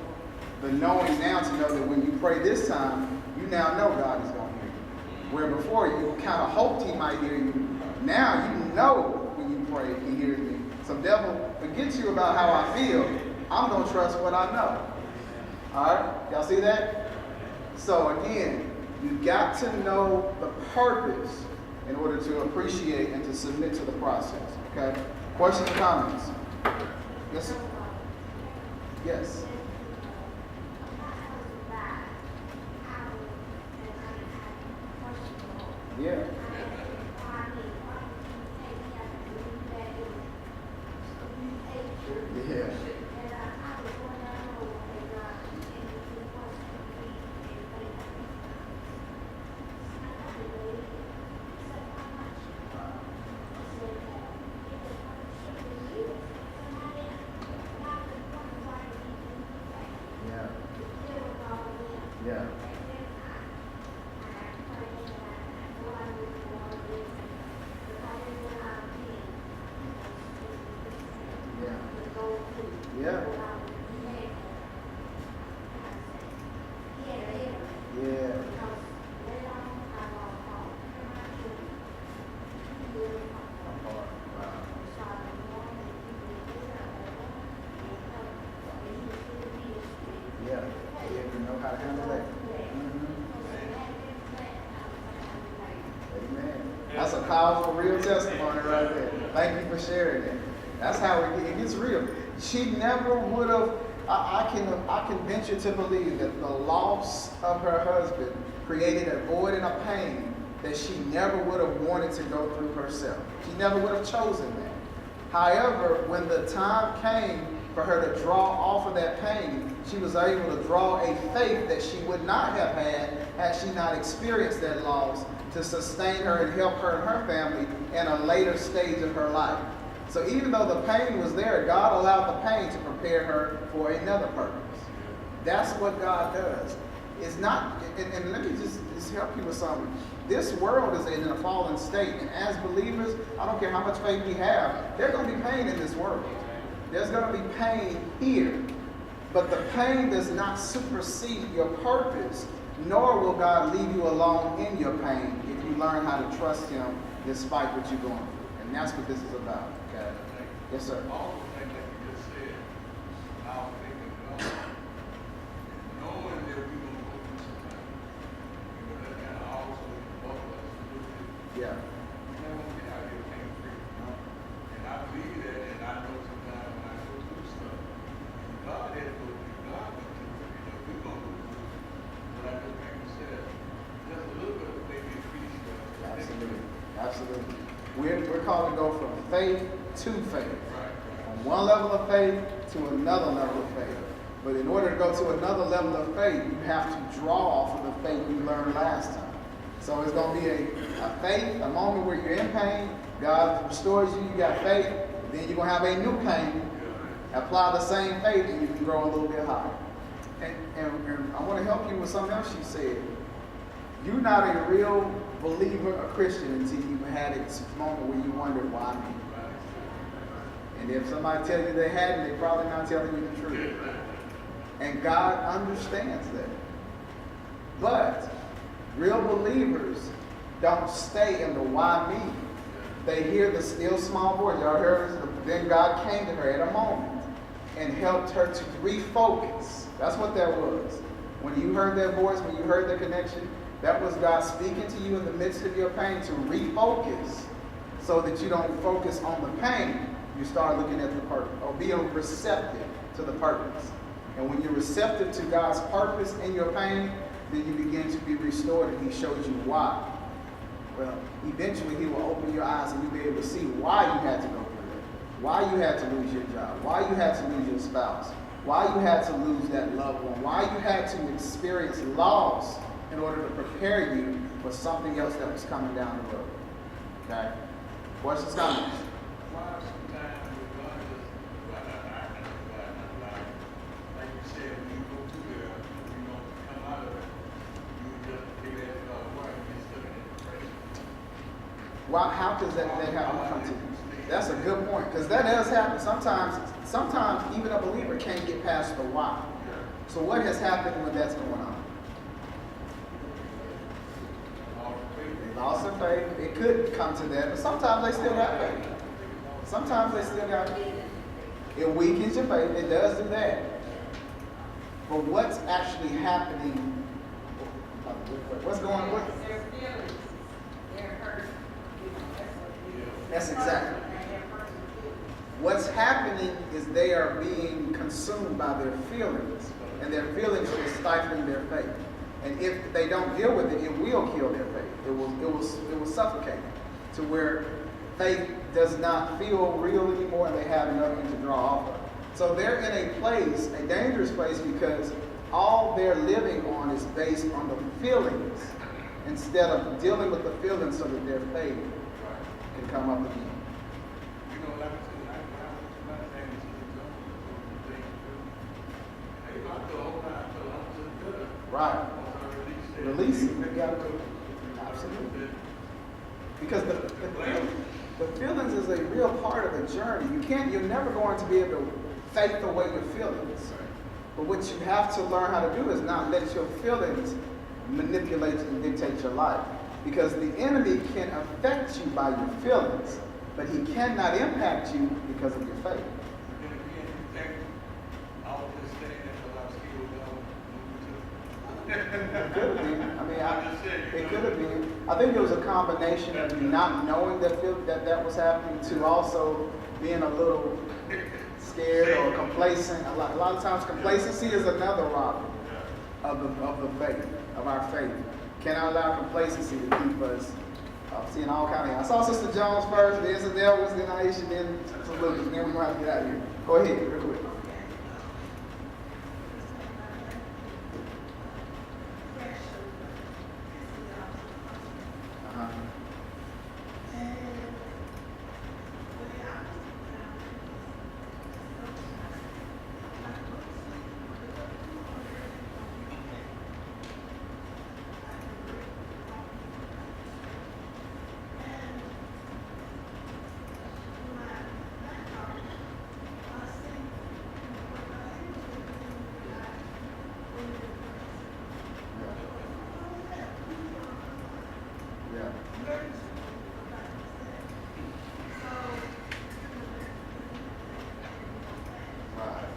the knowing now to know that when you pray this time, you now know God is going to hear you. Where before you kind of hoped He might hear you, now you know when you pray He hears me. So devil, forget you about how I feel. I'm going to trust what I know. All right? Y'all see that? So again, you've got to know the purpose in order to appreciate and to submit to the process. Okay? Questions or comments? Yes, sir. Yes. Yeah. Yeah. Yeah. Yeah. Yeah. They didn't know how to handle that. Amen. That's a powerful, real testimony right there. Thank you for sharing it. That's how it gets real. She never would have. I can venture to believe that the loss of her husband created a void and a pain that she never would have wanted to go through herself. She never would have chosen that. However, when the time came for her to draw off of that pain, she was able to draw a faith that she would not have had she not experienced that loss, to sustain her and help her and her family in a later stage of her life. So even though the pain was there, God allowed the pain to prepare her for another purpose. That's what God does. It's not, and let me just help you with something. This world is in a fallen state, and as believers, I don't care how much faith we have, there's going to be pain in this world. There's going to be pain here. But the pain does not supersede your purpose, nor will God leave you alone in your pain if you learn how to trust Him despite what you're going through. And that's what this is about. Okay? Yes, sir. All the things that you just said, I was thinking, knowing that we're going to go through something, that kind of also both of us a little bit. Yeah. We never want to get out here pain free. And I believe that, and I know sometimes when I go through stuff, God had to go through, God went through it, we're going to go through it. But I just think you said, just a little bit of faith increase. Absolutely. Absolutely. We're called to go from faith to faith. From one level of faith to another level of faith. But in order to go to another level of faith, you have to draw off of the faith you learned last time. So it's going to be a faith, a moment where you're in pain, God restores you, you got faith, then you're going to have a new pain, apply the same faith, and you can grow a little bit higher. And I want to help you with something else you said. You're not a real believer, a Christian, until you had a moment where you wondered, why me? And if somebody tells you they hadn't, they're probably not telling you the truth. And God understands that. But real believers don't stay in the why me. They hear the still small voice. Y'all heard this? Then God came to her at a moment and helped her to refocus. That's what that was. When you heard that voice, when you heard the connection, that was God speaking to you in the midst of your pain to refocus so that you don't focus on the pain. You start looking at the purpose, or being receptive to the purpose. And when you're receptive to God's purpose in your pain, then you begin to be restored, and He shows you why. Well, eventually He will open your eyes and you'll be able to see why you had to go through it, why you had to lose your job, why you had to lose your spouse, why you had to lose that loved one, why you had to experience loss in order to prepare you for something else that was coming down the road. Okay? Questions, comments? Why sometimes with God is, like you said, when you go through there, you know, come out of it, you just figure that God, why you stuck in depression? Why, how does that happen come to you? That's a good point, because that does happen. Sometimes even a believer can't get past the why. So what has happened when that's going on? They lost their faith. It could come to that, but sometimes they still got faith. Sometimes they still got faith. It weakens your faith. It does do that. But what's actually happening? What's going on? Their feelings, they're hurt. That's exactly. What's happening is they are being consumed by their feelings, and their feelings are stifling their faith. And if they don't deal with it, it will kill their faith. It will suffocate to where faith does not feel real anymore, and they have nothing to draw off of. So they're in a place, a dangerous place, because all they're living on is based on the feelings instead of dealing with the feelings so that their faith can come up again. You know, like I said, I was saying this is the thing to do. Hey, I feel the whole time, I feel I'm just good. Right. Once I Release it. You got to. Absolutely. Because the feelings is a real part of the journey. You're never going to be able to fake away your feelings. But what you have to learn how to do is not let your feelings manipulate and dictate your life. Because the enemy can affect you by your feelings, but he cannot impact you because of your faith. Then again, you think, I was just saying that because I'm still young, It could have been. I mean, I'm just saying, you it know. could have been. I think it was a combination of you not knowing that was happening to also being a little scared or complacent. A lot of times complacency is another robber of the faith, of our faith. Cannot allow complacency to keep us seeing all kind of. I saw Sister Jones first, then Sister Elvis, then Aisha, then Sister Lucas. Then we're gonna have to get out of here. Go ahead, real quick. Uh-huh. Yeah. Right.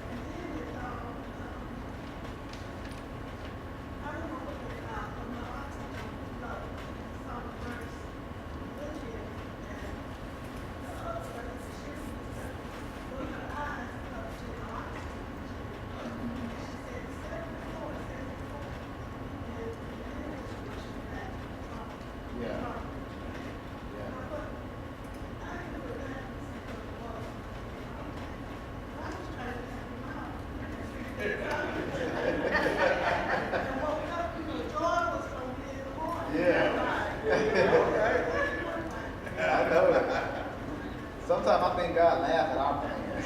Yeah. Yeah. Yeah. I know it. Sometimes I think God laughs at our plans. We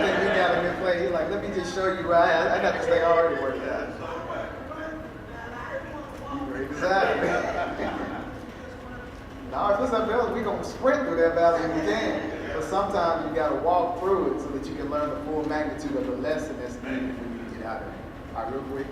think we got a good plan. He's like, let me just show you right. I got this thing already worked out. Exactly. Now, if it's up there, we're going to sprint through that valley if we can. But sometimes you got to walk through it so that you can learn the full magnitude of the lesson that's needed for you to get out of it. All right, real quick.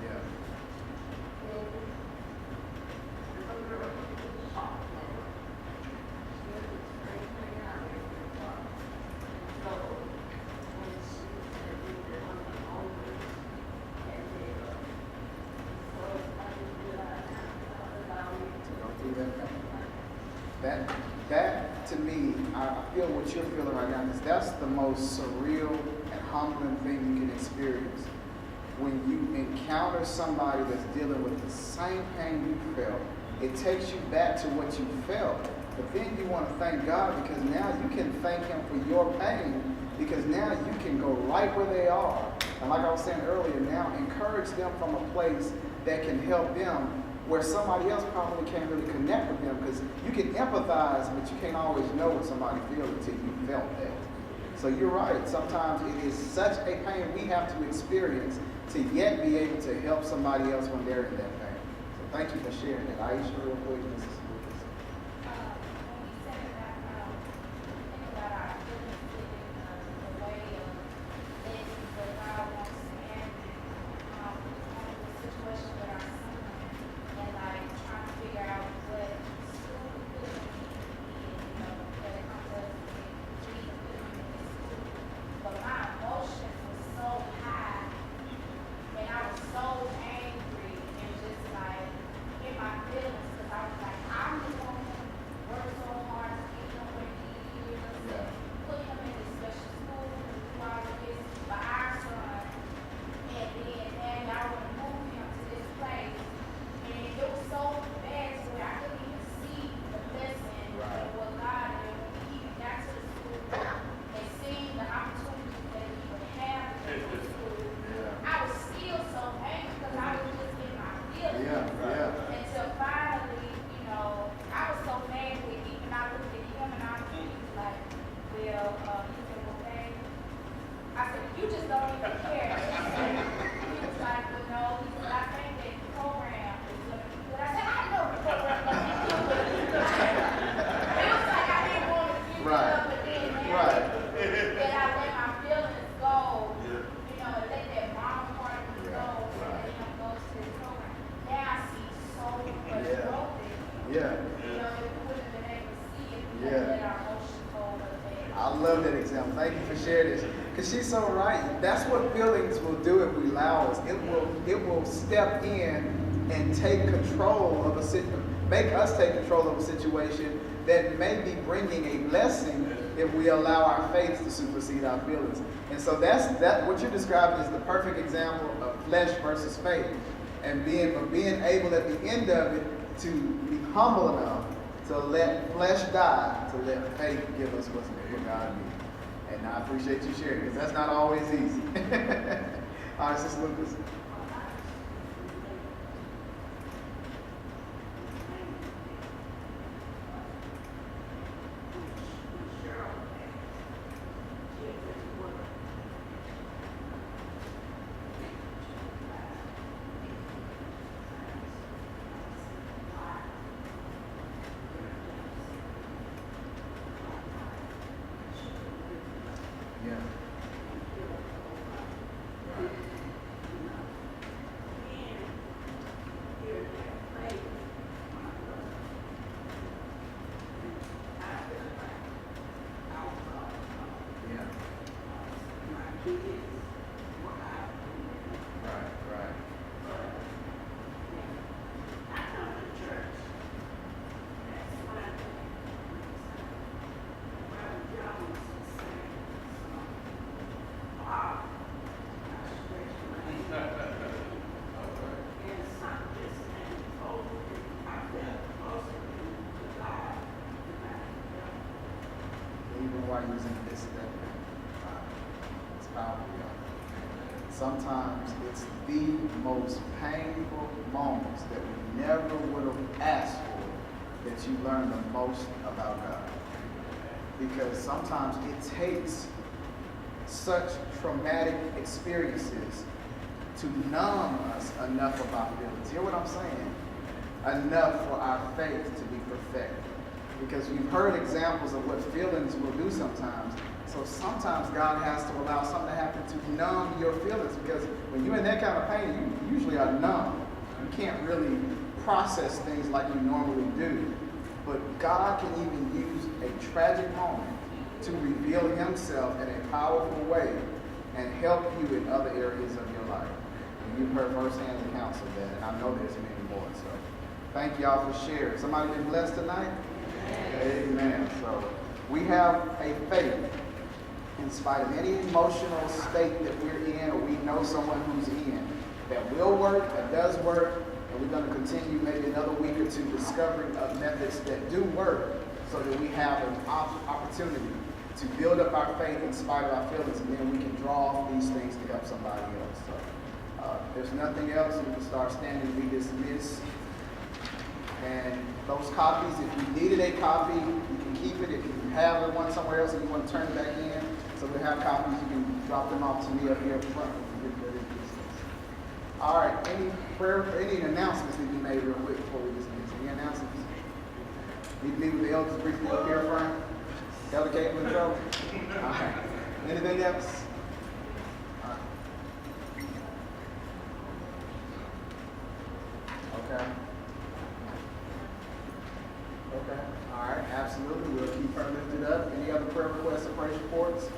Yeah. To go through that pain. That to me, I feel what you're feeling right now, is that's the most surreal and humbling thing you can experience. When you encounter somebody that's dealing with the same pain you felt, it takes you back to what you felt. But then you want to thank God because now you can thank Him for your pain because now you can go right where they are. And like I was saying earlier, now encourage them from a place that can help them where somebody else probably can't really connect with them because you can empathize, but you can't always know what somebody feels until you felt that. So you're right. Sometimes it is such a pain we have to experience to yet be able to help somebody else when they're in that pain. So thank you for sharing that. Aisha, real quick, Mrs. Lucas. And I was so angry and just like in my feelings because I was like, I love that example. Thank you for sharing this. Because she's so right. That's what feelings will do if we allow us. It will step in and take control of make us take control of a situation that may be bringing a blessing if we allow our faith to supersede our feelings. And so that what you're describing is the perfect example of flesh versus faith. And being able at the end of it to be humble enough to let flesh die, to let faith give us what God needs. And I appreciate you sharing, because that's not always easy. All right, Sister Lucas. Yeah. Yeah. Right. Even while using this step, it's powerful, y'all. Sometimes it's the most painful moments that we never would have asked for that you learn the most about God. Because sometimes it takes such traumatic experiences to numb us enough of our feelings. Hear what I'm saying? Enough for our faith to be perfected. Because you've heard examples of what feelings will do sometimes. So sometimes God has to allow something to happen to numb your feelings. Because when you're in that kind of pain, you usually are numb. You can't really process things like you normally do. But God can even use a tragic moment to reveal himself in a powerful way and help you in other areas of your life. And you've heard firsthand accounts of that, and I know there's many more. So thank y'all for sharing. Somebody been blessed tonight? Amen. So we have a faith in spite of any emotional state that we're in, or we know someone who's in, that will work, that does work, and we're going to continue maybe another week or two discovering of methods that do work so that we have an opportunity to build up our faith in spite of our feelings, and then we can draw off these things to help somebody else. So if there's nothing else, we can start standing and be dismissed. And those copies, if you needed a copy, you can keep it. If you have one somewhere else and you want to turn it back in, so we have copies, you can drop them off to me up here up front. All right, any announcements need to be made real quick before we dismiss? Any announcements? Need to meet with the elders briefly up here front? Elder Caitlin in trouble? All right. Anything else? All right. Okay. Okay. All right. Absolutely. We'll keep her lifted up. Any other prayer requests or praise reports?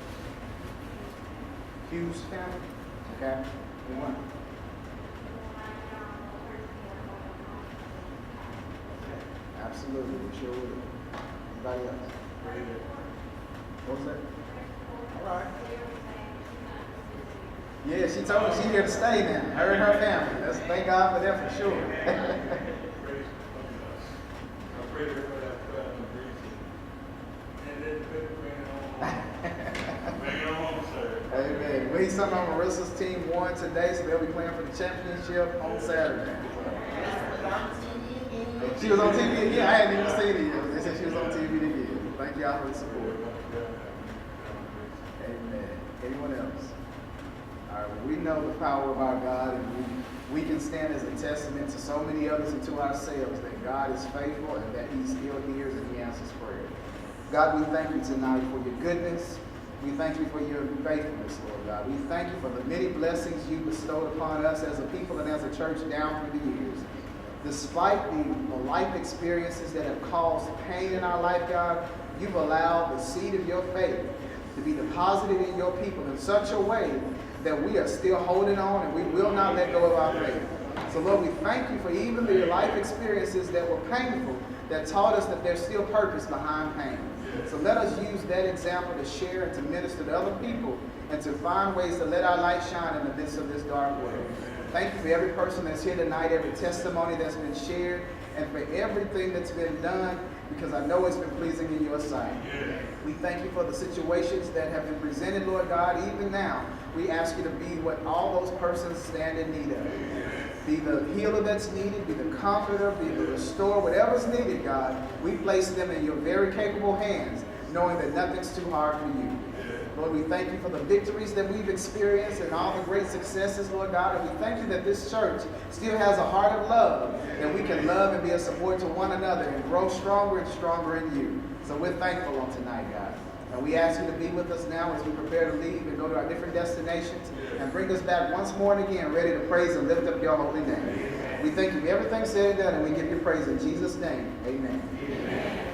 Hughes family? Okay. Anyone? Absolutely. We sure will. Anybody else? Very good. What was that? All right. Yeah, she told me she's here to stay now. Her and her family. Let's thank God for that for sure. Amen. We some of Marissa's team won today, so they'll be playing for the championship on Saturday. She was on TV. Yeah, I hadn't even seen it yet. They said she was on TV again. Thank y'all for the support. Amen. Anyone else? All right. Well, we know the power of our God, and we can stand as a testament to so many others and to ourselves that God is faithful and that He still hears and He answers prayer. God, we thank you tonight for your goodness. We thank you for your faithfulness, Lord God. We thank you for the many blessings you bestowed upon us as a people and as a church down through the years. Despite the life experiences that have caused pain in our life, God, you've allowed the seed of your faith to be deposited in your people in such a way that we are still holding on and we will not let go of our faith. So Lord, we thank you for even the life experiences that were painful, that taught us that there's still purpose behind pain. So let us use that example to share and to minister to other people and to find ways to let our light shine in the midst of this dark world. Thank you for every person that's here tonight, every testimony that's been shared, and for everything that's been done, because I know it's been pleasing in your sight. We thank you for the situations that have been presented, Lord God. Even now, we ask you to be what all those persons stand in need of. Be the healer that's needed, be the comforter, be the restorer, whatever's needed, God. We place them in your very capable hands, knowing that nothing's too hard for you. Lord, we thank you for the victories that we've experienced and all the great successes, Lord God. And we thank you that this church still has a heart of love, that we can love and be a support to one another and grow stronger and stronger in you. So we're thankful on tonight, God. And we ask you to be with us now as we prepare to leave and go to our different destinations and bring us back once more and again, ready to praise and lift up your holy name. We thank you for everything said and done, and we give you praise in Jesus' name. Amen.